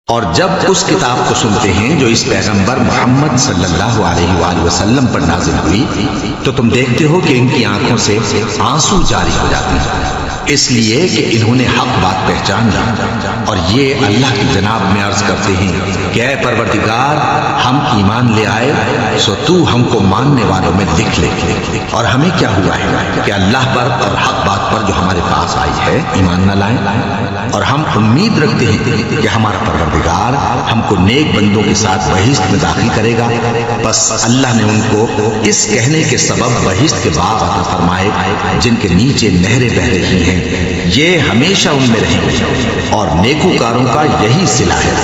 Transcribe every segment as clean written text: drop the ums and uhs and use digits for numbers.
اور جب اس کتاب کو سنتے ہیں جو اس پیغمبر محمد صلی اللہ علیہ وآلہ وسلم پر نازل ہوئی تو تم دیکھتے ہو کہ ان کی آنکھوں سے آنسو جاری ہو جاتے ہیں، اس لیے کہ انہوں نے حق بات پہچان لی اور یہ اللہ کی جناب میں عرض کرتے ہیں کہ اے پروردگار، ہم ایمان لے آئے سو تو ہم کو ماننے والوں میں لکھ لے، اور ہمیں کیا ہوا ہے کہ اللہ پر اور حق بات پر جو ہمارے پاس آئی ہے ایمان نہ لائیں، اور ہم امید رکھتے ہیں کہ ہمارا پروردگار ہم کو نیک بندوں کے ساتھ بہشت میں داخل کرے گا۔ بس اللہ نے ان کو اس کہنے کے سبب بہشت کے باغ عطا فرمائے جن کے نیچے نہریں بہہ رہی ہیں، یہ ہمیشہ ان میں رہیں گے، اور نیکوکاروں کا یہی صلہ ہے،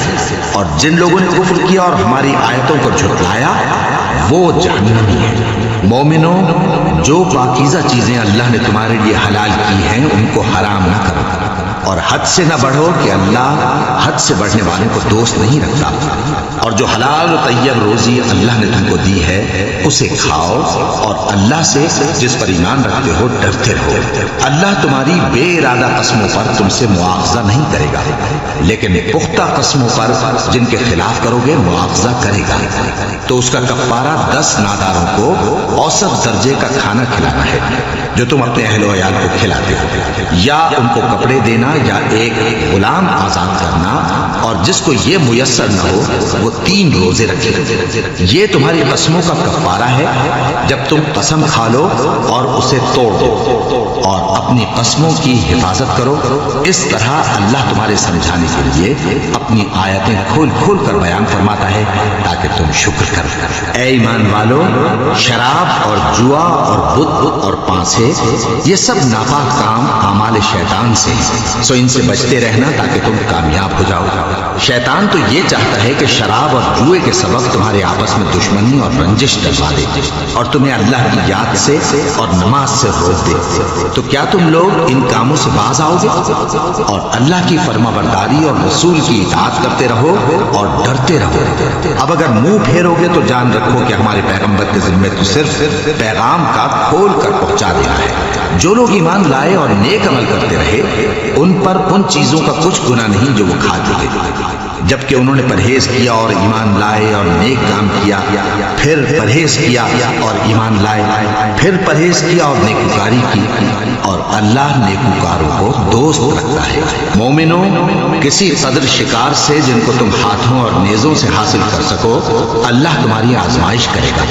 اور جن لوگوں نے کفر کیا اور ہماری آیتوں کو جھٹلایا وہ جہنمی ہے۔ مومنوں، جو پاکیزہ چیزیں اللہ نے تمہارے لیے حلال کی ہیں ان کو حرام نہ کرو، اور حد سے نہ بڑھو کہ اللہ حد سے بڑھنے والوں کو دوست نہیں رکھتا، اور جو حلال و طیب روزی اللہ نے تم کو دی ہے اسے کھاؤ، اور اللہ سے جس پر ایمان رکھتے ہو ڈرتے رہو۔ اللہ تمہاری بے ارادہ قسموں پر تم سے مواخذہ نہیں کرے گا، لیکن پختہ قسموں پر جن کے خلاف کرو گے مواخذہ کرے گا، تو اس کا کفارہ 10 ناداروں کو اوسط درجے کا کھانا کھلانا ہے جو تم اپنے اہل و عیال کو کھلاتے ہو، یا ان کو کپڑے دینا، یا ایک غلام آزاد کرنا، اور جس کو یہ میسر نہ ہو وہ 3 روزے رکھے۔ یہ تمہاری قسموں کا کفارہ ہے جب تم قسم کھا لو اور اسے توڑ دو، اور اپنی قسموں کی حفاظت کرو۔ اس طرح اللہ تمہارے سمجھانے کے لیے اپنی آیتیں کھول کھول کر بیان فرماتا ہے تاکہ تم شکر کرو۔ اے ایمان والو، شراب اور جوا اور بت اور پانسے یہ سب ناپاک کام اعمال شیطان سے، سو ان سے بچتے رہنا تاکہ تم کامیاب ہو جاؤ۔ شیطان تو یہ چاہتا ہے کہ شراب اور جوئے کے سبب تمہارے آپس میں دشمنی اور رنجش ڈلوا دے، اور تمہیں اللہ کی یاد سے اور نماز سے روک دے۔ تو کیا تم لوگ ان کاموں سے باز آؤ گے؟ اور اللہ کی فرما برداری اور رسول کی اطاعت کرتے رہو اور ڈرتے رہو۔ اب اگر منہ پھیرو گے تو جان رکھو کہ ہمارے پیغمبر کے ذمے تو صرف پیغام کا کھول کر پہنچا دینا ہے۔ جو لوگ ایمان لائے اور نیک عمل کرتے رہے ان پر ان چیزوں کا کچھ گناہ نہیں جو وہ کھاتے تھے، جبکہ انہوں نے پرہیز کیا اور ایمان لائے اور نیک کام کیا، پھر پرہیز کیا اور ایمان لائے، پھر پرہیز کیا اور نیکوکاری کی، اور اللہ نیکوکاروں کو دوست رکھتا ہے۔ مومنوں، کسی قدر شکار سے جن کو تم ہاتھوں اور نیزوں سے حاصل کر سکو اللہ تمہاری آزمائش کرے گا،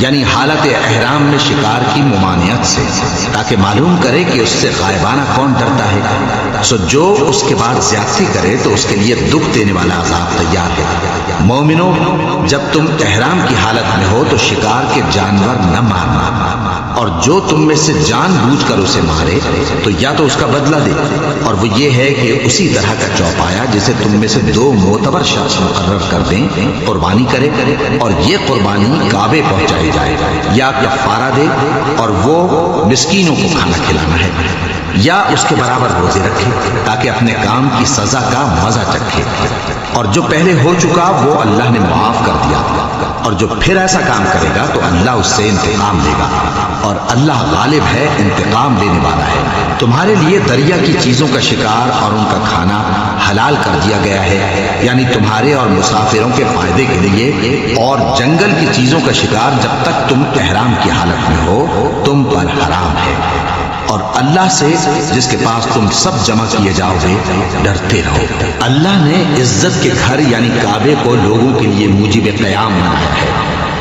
یعنی حالت احرام میں شکار کی ممانعت سے، تاکہ معلوم کرے کہ اس سے غائبانہ کون ڈرتا ہے، سو جو اس کے بعد زیادتی کرے تو اس کے لیے دکھ دینے والا عذاب تیار ہے۔ مومنوں، جب تم احرام کی حالت میں ہو تو شکار کے جانور نہ مارنا، اور جو تم میں سے جان بوجھ کر اسے مارے تو یا تو اس کا بدلہ دے، اور وہ یہ ہے کہ اسی طرح کا چوپایا جسے تم میں سے 2 معتبر شخص مقرر کر دیں قربانی کرے، اور یہ قربانی کعبے پہنچائی جائے، یا کفارہ دے اور وہ مسکینوں کو کھانا کھلانا ہے، یا اس کے برابر روزے رکھے تاکہ اپنے کام کی سزا کا مزہ چکھے، اور جو پہلے ہو چکا وہ اللہ نے معاف کر دیا، اور جو پھر ایسا کام کرے گا تو اللہ اس سے انتقام لے گا، اور اللہ غالب ہے، انتقام لینے والا ہے۔ تمہارے لیے دریا کی چیزوں کا شکار اور ان کا کھانا حلال کر دیا گیا ہے، یعنی تمہارے اور مسافروں کے فائدے کے لیے، اور جنگل کی چیزوں کا شکار جب تک تم احرام کی حالت میں ہو تم پر حرام ہے، اور اللہ سے جس کے پاس تم سب جمع کیے جاؤ گے ڈرتے رہو۔ اللہ نے عزت کے گھر یعنی کعبے کو لوگوں کے لیے موجب قیام بنایا ہے،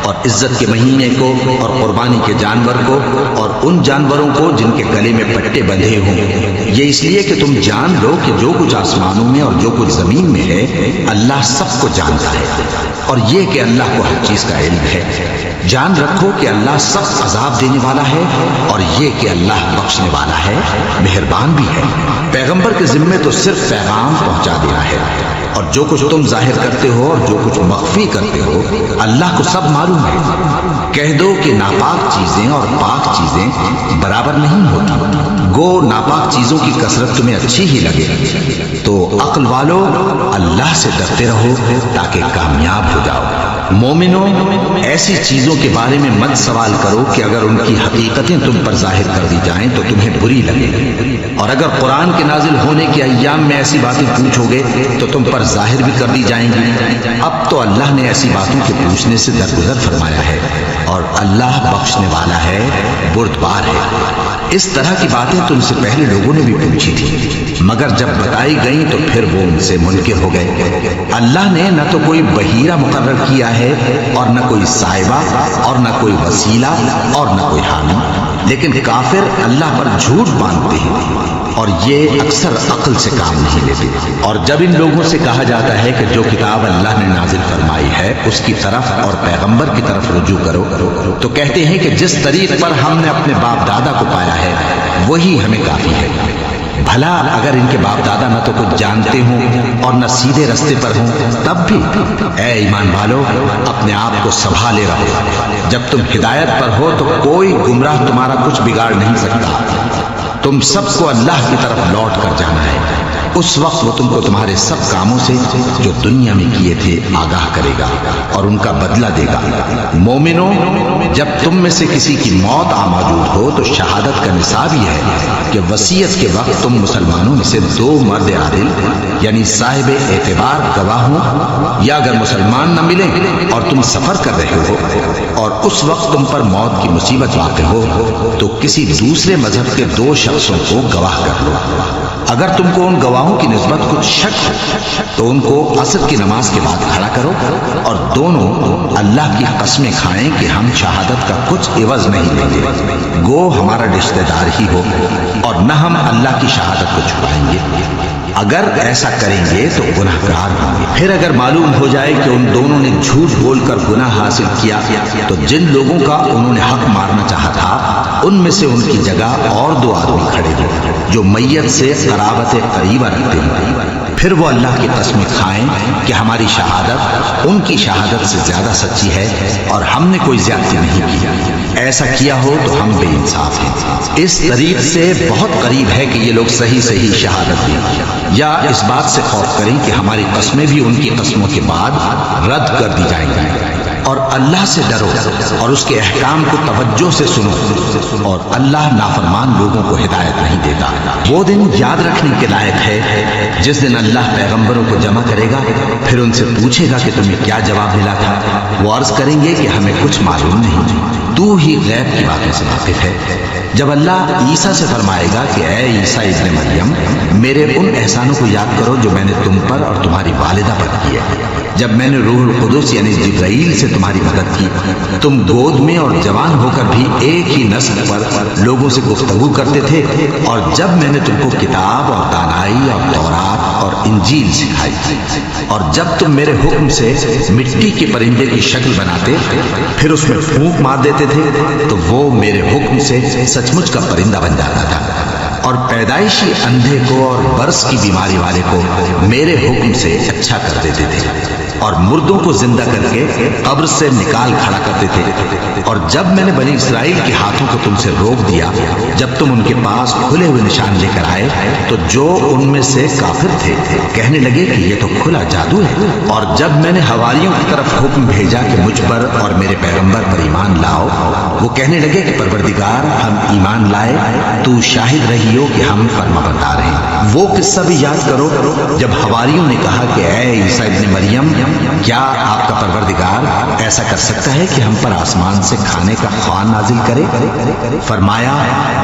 اور عزت کے مہینے کو اور قربانی کے جانور کو اور ان جانوروں کو جن کے گلے میں پٹے بندھے ہوں، یہ اس لیے کہ تم جان لو کہ جو کچھ آسمانوں میں اور جو کچھ زمین میں ہے اللہ سب کو جانتا ہے، اور یہ کہ اللہ کو ہر چیز کا علم ہے۔ جان رکھو کہ اللہ سخت عذاب دینے والا ہے، اور یہ کہ اللہ بخشنے والا ہے، مہربان بھی ہے۔ پیغمبر کے ذمے تو صرف پیغام پہنچا دینا ہے، اور جو کچھ تم ظاہر کرتے ہو اور جو کچھ مخفی کرتے ہو اللہ کو سب معلوم ہے۔ کہہ دو کہ ناپاک چیزیں اور پاک چیزیں برابر نہیں ہوتی، گو ناپاک چیزوں کی کثرت تمہیں اچھی ہی لگے، تو عقل والو اللہ سے ڈرتے رہو تاکہ کامیاب ہو جاؤ۔ مومنوں، ایسی چیزوں کے بارے میں مت سوال کرو کہ اگر ان کی حقیقتیں تم پر ظاہر کر دی جائیں تو تمہیں بری لگے، اور اگر قرآن کے نازل ہونے کے ایام میں ایسی باتیں پوچھو گے تو تم پر ظاہر بھی کر دی جائیں گی۔ اب تو اللہ نے ایسی باتوں کے پوچھنے سے درگزر فرمایا ہے، اور اللہ بخشنے والا ہے، بردبار ہے۔ اس طرح کی باتیں تم سے پہلے لوگوں نے بھی پوچھی تھی، مگر جب بتائی گئیں تو پھر وہ ان سے منکر ہو گئے۔ اللہ نے نہ تو کوئی بحیرہ مقرر کیا ہے، اور نہ کوئی صاحبہ، اور نہ کوئی وسیلہ، اور نہ کوئی حامی، لیکن کافر اللہ پر جھوٹ باندھتے ہیں، اور یہ اکثر عقل سے کام نہیں لیتے۔ اور جب ان لوگوں سے کہا جاتا ہے کہ جو کتاب اللہ نے نازل فرمائی ہے اس کی طرف اور پیغمبر کی طرف رجوع کرو، تو کہتے ہیں کہ جس طریق پر ہم نے اپنے باپ دادا کو پایا ہے وہی ہمیں کافی ہے۔ بھلا اگر ان کے باپ دادا نہ تو کچھ جانتے ہوں اور نہ سیدھے رستے پر ہوں، تب بھی اے ایمان والو اپنے آپ کو سنبھالے رہو۔ جب تم ہدایت پر ہو تو کوئی گمراہ تمہارا کچھ بگاڑ نہیں سکتا۔ تم سب کو اللہ کی طرف لوٹ کر جانا ہے، اس وقت وہ تم کو تمہارے سب کاموں سے جو دنیا میں کیے تھے آگاہ کرے گا اور ان کا بدلہ دے گا۔ مومنوں، جب تم میں سے کسی کی موت آ موجود ہو تو شہادت کا نصاب یہ ہے کہ وصیت کے وقت تم مسلمانوں میں سے 2 مرد عادل یعنی صاحب اعتبار گواہ ہوں، یا اگر مسلمان نہ ملیں اور تم سفر کر رہے ہو اور اس وقت تم پر موت کی مصیبت واقع ہو تو کسی دوسرے مذہب کے 2 شخصوں کو گواہ کر لو۔ اگر تم کو ان گواہوں کی نسبت کچھ شک ہو تو ان کو عصر کی نماز کے بعد کھڑا کرو، اور دونوں اللہ کی قسمیں کھائیں کہ ہم شہادت کا کچھ عوض نہیں دیں گے، گو ہمارا رشتہ دار ہی ہو، اور نہ ہم اللہ کی شہادت کو چھپائیں گے۔ اگر ایسا کریں گے تو گناہ گار ہوں گے۔ پھر اگر معلوم ہو جائے کہ ان دونوں نے جھوٹ بول کر گناہ حاصل کیا تو جن لوگوں کا انہوں نے حق مارنا چاہا تھا ان میں سے ان کی جگہ اور 2 آدمی کھڑے ہوں جو میت سے قرابت قریبہ رکھتے ہیں، پھر وہ اللہ کی قسمیں کھائیں کہ ہماری شہادت ان کی شہادت سے زیادہ سچی ہے اور ہم نے کوئی زیادتی نہیں کی۔ ایسا کیا ہو تو ہم بے انصاف ہیں۔ اس طریق سے بہت قریب ہے کہ یہ لوگ صحیح شہادت دیں، یا اس بات سے خوف کریں کہ ہماری قسمیں بھی ان کی قسموں کے بعد رد کر دی جائیں گی۔ اور اللہ سے ڈرو اور اس کے احکام کو توجہ سے سنو، اور اللہ نافرمان لوگوں کو ہدایت نہیں دیتا۔ وہ دن یاد رکھنے کے لائق ہے جس دن اللہ پیغمبروں کو جمع کرے گا، پھر ان سے پوچھے گا کہ تمہیں کیا جواب ملا تھا۔ وہ عرض کریں گے کہ ہمیں کچھ معلوم نہیں، تو ہی غیب کی باتوں سے واقف ہے۔ جب اللہ عیسیٰ سے فرمائے گا کہ اے عیسیٰ ابن مریم، میرے ان احسانوں کو یاد کرو جو میں نے تم پر اور تمہاری والدہ پر کیے، جب میں نے روح القدس یعنی جبرائیل سے تمہاری مدد کی، تم گود میں اور جوان ہو کر بھی ایک ہی نسل پر لوگوں سے گفتگو کرتے تھے، اور جب میں نے تم کو کتاب اور دانائی اور تورات اور انجیل سکھائی، اور جب تم میرے حکم سے مٹی کے پرندے کی شکل بناتے پھر اس میں پھونک مار دیتے تھے تو وہ میرے حکم سے سچ مچ کا پرندہ بن جاتا تھا، اور پیدائشی اندھے کو اور برس کی بیماری والے کو میرے حکم سے اچھا کر دیتے تھے، اور مردوں کو زندہ کر کے قبر سے نکال کھڑا کرتے تھے۔ اور جب میں نے بنی اسرائیل کے ہاتھوں کو تم سے روک دیا جب تم ان کے پاس کھلے ہوئے نشان لے کر آئے، تو جو ان میں سے کافر تھے کہنے لگے کہ یہ تو کھلا جادو ہے۔ اور جب میں نے حواریوں کی طرف حکم بھیجا کہ مجھ پر اور میرے پیغمبر پر ایمان لاؤ، وہ کہنے لگے کہ پروردگار ہم ایمان لائے، تو شاہد رہی ہو کہ ہم فرما بردار ہیں۔ وہ قصہ بھی یاد کرو جب حواریوں نے کہا کہ اے عیسیٰ ابن مریم، کیا آپ کا پروردگار ایسا کر سکتا ہے کہ ہم پر آسمان سے کھانے کا خوان نازل کرے؟ فرمایا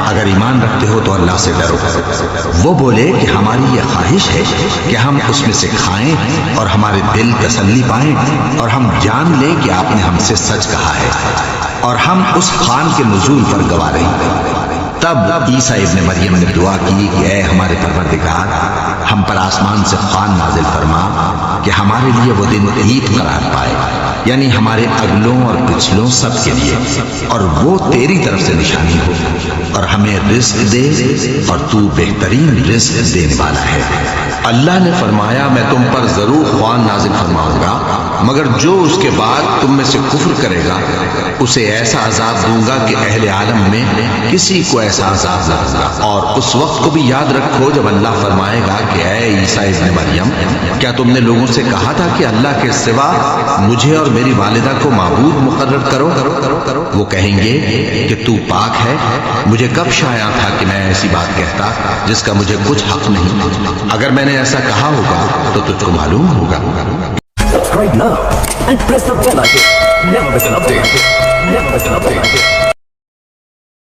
اگر ایمان رکھتے ہو تو اللہ سے ڈرو۔ وہ بولے کہ ہماری یہ خواہش ہے کہ ہم اس میں سے کھائیں اور ہمارے دل تسلی پائیں، اور ہم جان لیں کہ آپ نے ہم سے سچ کہا ہے، اور ہم اس خوان کے نزول پر گواہ رہیں۔ تب عیسیٰ ابن مریم نے دعا کی کہ اے ہمارے پروردگار، ہم پر آسمان سے خوان نازل فرما کہ ہمارے لیے وہ دن عید قرار پائے، یعنی ہمارے اگلوں اور پچھلوں سب کے لیے، اور وہ تیری طرف سے نشانی ہو، اور ہمیں رزق دے، اور تو بہترین رزق دینے والا ہے۔ اللہ نے فرمایا میں تم پر ضرور خوان نازل فرماؤں گا، مگر جو اس کے بعد تم میں سے کفر کرے گا اسے ایسا عذاب دوں گا کہ اہل عالم میں کسی کو ایسا عذاب نہ ہوگا۔ اور اس وقت کو بھی یاد رکھو جب اللہ فرمائے گا کہ اے عیسیٰ ابن مریم، کیا تم نے لوگوں سے کہا تھا کہ اللہ کے سوا مجھے اور میری والدہ کو معبود مقرر کرو؟ وہ کہیں گے کہ تو پاک ہے، مجھے کب شایع تھا کہ میں ایسی بات کہتا جس کا مجھے کچھ حق نہیں۔ اگر میں نے ایسا کہا ہوگا تو تجھ کو معلوم ہوگا۔ Subscribe now and press the bell icon. Never miss an update. Never miss an update.